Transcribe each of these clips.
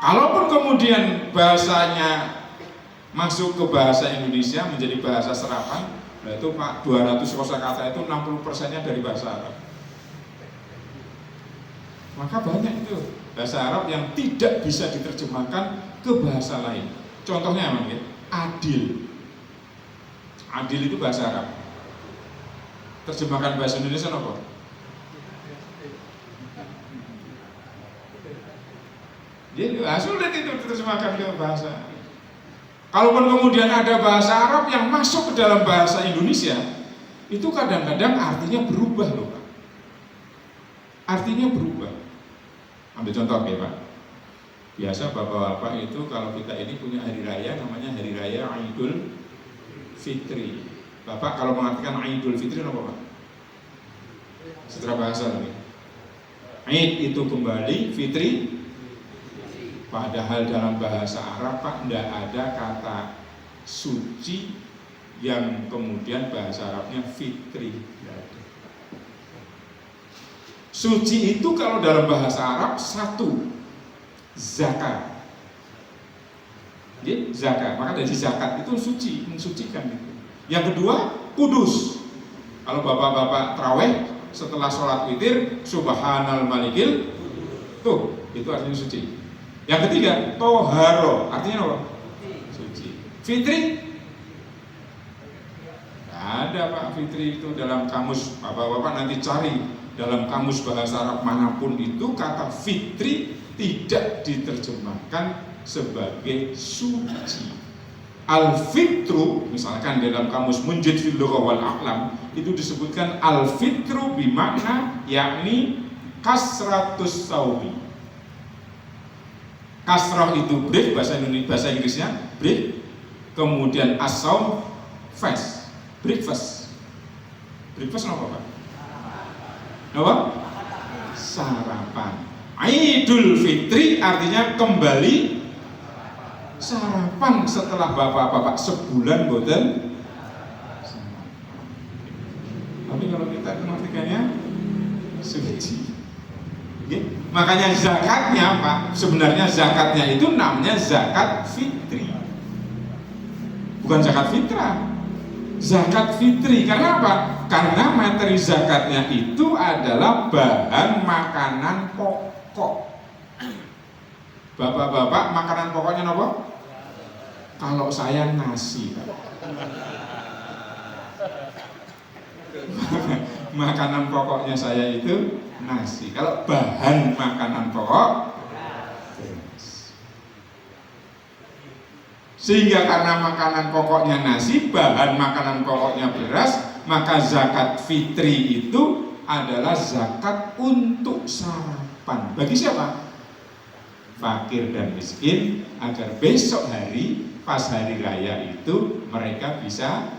Kalaupun kemudian bahasanya masuk ke bahasa Indonesia menjadi bahasa serapan, nah itu Pak 200 kosakata itu 60%-nya dari bahasa Arab. Maka banyak itu bahasa Arab yang tidak bisa diterjemahkan ke bahasa lain. Contohnya apa? Adil. Adil itu bahasa Arab. Terjemahkan bahasa Indonesia apa? Jadi sulit itu diterjemahkan ke bahasa. Kalaupun kemudian ada bahasa Arab yang masuk ke dalam bahasa Indonesia, itu kadang-kadang artinya berubah loh Pak. Artinya berubah. Ambil contoh ya Pak. Biasa bapak-bapak itu kalau kita ini punya hari raya namanya hari raya Idul Fitri. Bapak kalau mengartikan Idul Fitri apa Pak? Secara bahasa nih. Id itu kembali, Fitri. Padahal dalam bahasa Arab Pak tidak ada kata suci yang kemudian bahasa Arabnya fitri. Suci itu kalau dalam bahasa Arab satu, zakat. Jadi zakat, maka dari zakat itu suci, mensucikan itu. Yang kedua, kudus. Kalau bapak-bapak tarawih setelah sholat witir, subhanal malikil, tuh itu artinya suci. Yang ketiga, toharo, artinya apa? Suci. Fitri? Tidak ada Pak, fitri itu dalam kamus, bapak-bapak nanti cari dalam kamus bahasa Arab manapun itu kata fitri tidak diterjemahkan sebagai suci. Al-fitru, misalkan dalam kamus Munjid fil Lugha wal Aqlam itu disebutkan al-fitru bimakna yakni kasratus saubi. Kasrah itu break, bahasa Indonesia, bahasa Inggrisnya break. Kemudian as-saum fast, breakfast. Breakfast apa Pak? Apa? Sarapan. Idul Fitri artinya kembali sarapan setelah bapak-bapak sebulan boten. Tapi kalau kita mengartikannya suci. Makanya zakatnya Pak, sebenarnya zakatnya itu namanya zakat fitri, bukan zakat fitrah. Zakat fitri, karena apa? Karena materi zakatnya itu adalah bahan makanan pokok. Bapak-bapak makanan pokoknya apa? Kalau saya nasi Pak. Makanan pokoknya saya itu nasi. Kalau bahan makanan pokok beras. Sehingga karena makanan pokoknya nasi, bahan makanan pokoknya beras, maka zakat fitri itu adalah zakat untuk sarapan. Bagi siapa? Fakir dan miskin, agar besok hari pas hari raya itu mereka bisa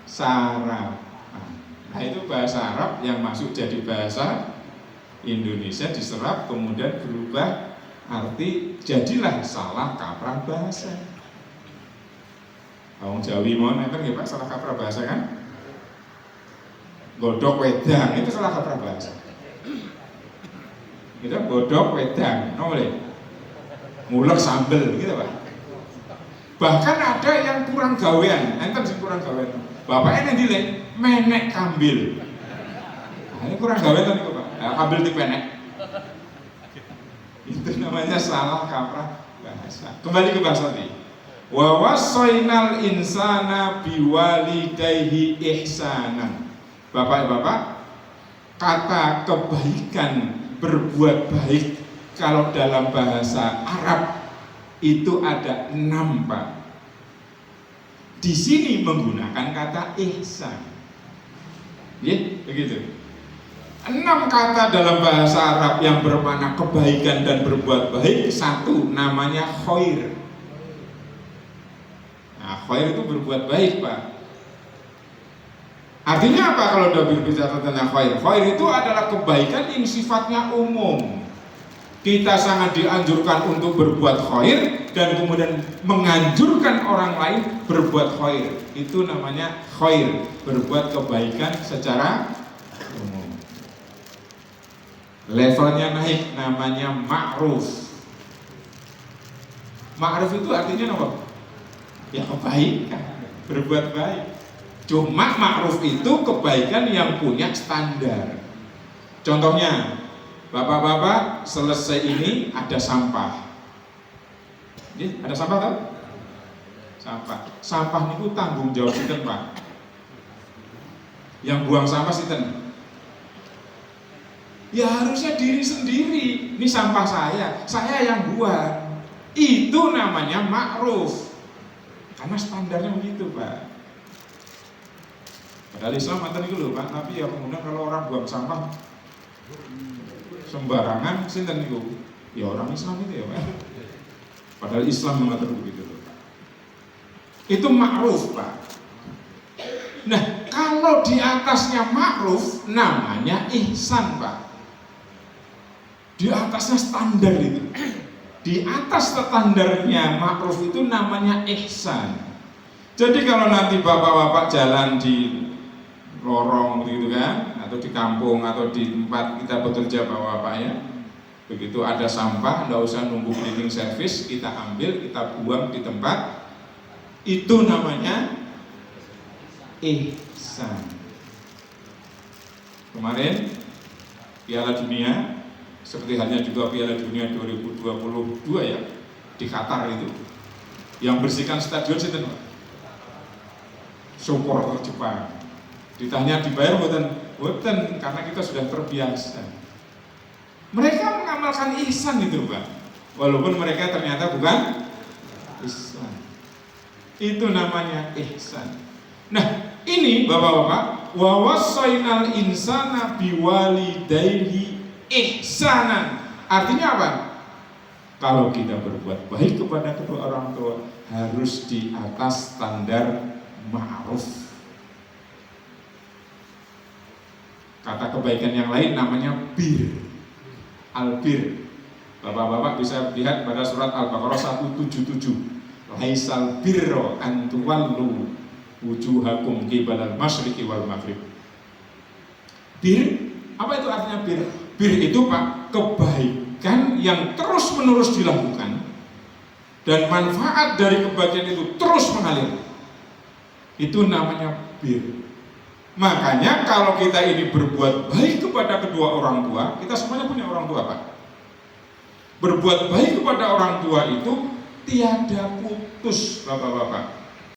sarapan. Nah itu bahasa Arab yang masuk jadi bahasa Indonesia diserap kemudian berubah arti, jadilah salah kaprah bahasa. Wong Jawi mau nonton ya Pak, salah kaprah bahasa kan? Godok wedang itu salah kaprah bahasa. Itu godok wedang, boleh. Ngulek sambel gitu Pak. Bahkan ada yang kurang gawean, enten sih kurang gawean. Bapaknya yang dilek menek kambil. Nah, ini kurang gawean tadi Pak. Nah, kambil dipenek. Itu namanya salah kaprah bahasa. Kembali ke bahasa tadi. Wa wasainal insana biwalidayhi ihsanan. Bapak-bapak, kata kebaikan, berbuat baik kalau dalam bahasa Arab itu ada 6 Pak. Di sini menggunakan kata ihsan. Ya, begitu. 6 kata dalam bahasa Arab yang bermakna kebaikan dan berbuat baik. 1 namanya khair. Nah, khair itu berbuat baik Pak. Artinya apa kalau udah berbicara tentang khair? Khair itu adalah kebaikan yang sifatnya umum. Kita sangat dianjurkan untuk berbuat khair dan kemudian menganjurkan orang lain berbuat khair. Itu namanya khair, berbuat kebaikan secara umum. Levelnya naik, namanya ma'ruf. Ma'ruf itu artinya apa? Ya kebaikan, berbuat baik. Cuma ma'ruf itu kebaikan yang punya standar. Contohnya, bapak-bapak selesai ini ada sampah. Ini ada sampah kan? Sampah itu tanggung jawab sinten, Pak. Yang buang sampah sinten? Ya harusnya diri sendiri. Ini sampah saya yang buang. Itu namanya ma'ruf. Karena standarnya begitu, Pak. Padahal Islam ngaten iku lho, Pak, tapi ya kemudian kalau orang buang sampah sembarangan sinten niku? Ya orang Islam itu ya, Pak. Padahal Islam mengatur begitu, Pak. Itu ma'ruf, Pak. Nah, kalau di atasnya ma'ruf namanya ihsan, Pak. Di atasnya standar itu. Di atas standarnya ma'ruf itu namanya ihsan. Jadi kalau nanti bapak-bapak jalan di lorong gitu kan, atau di kampung atau di tempat kita bekerja bapak-bapak ya, begitu ada sampah, nggak usah nunggu cleaning service, kita ambil, kita buang di tempat, itu namanya ihsan. Kemarin Piala Dunia, seperti halnya juga Piala Dunia 2022 ya, di Qatar itu, yang bersihkan stadion sinten, supporter Jepang. Ditanya dibayar boten, karena kita sudah terbiasa. Mereka mengamalkan ihsan itu, Pak. Walaupun mereka ternyata bukan Islam. Itu namanya ihsan. Nah, ini Bapak-bapak, wa wassaynal insana biwalidayhi ihsanan. Artinya apa? Kalau kita berbuat baik kepada kedua orang tua harus di atas standar ma'ruf. Kata kebaikan yang lain namanya bir, al-bir. Bapak-bapak bisa lihat pada surat Al-Baqarah 177. Laisal birro an tuwallu wujuhakum qibalal masyriqi wal maghrib. Bir, apa itu artinya bir? Bir itu, Pak, kebaikan yang terus-menerus dilakukan dan manfaat dari kebaikan itu terus mengalir. Itu namanya bir. Makanya kalau kita ini berbuat baik kepada kedua orang tua, kita semuanya punya orang tua, Pak. Berbuat baik kepada orang tua itu tiada putus, Bapak-bapak.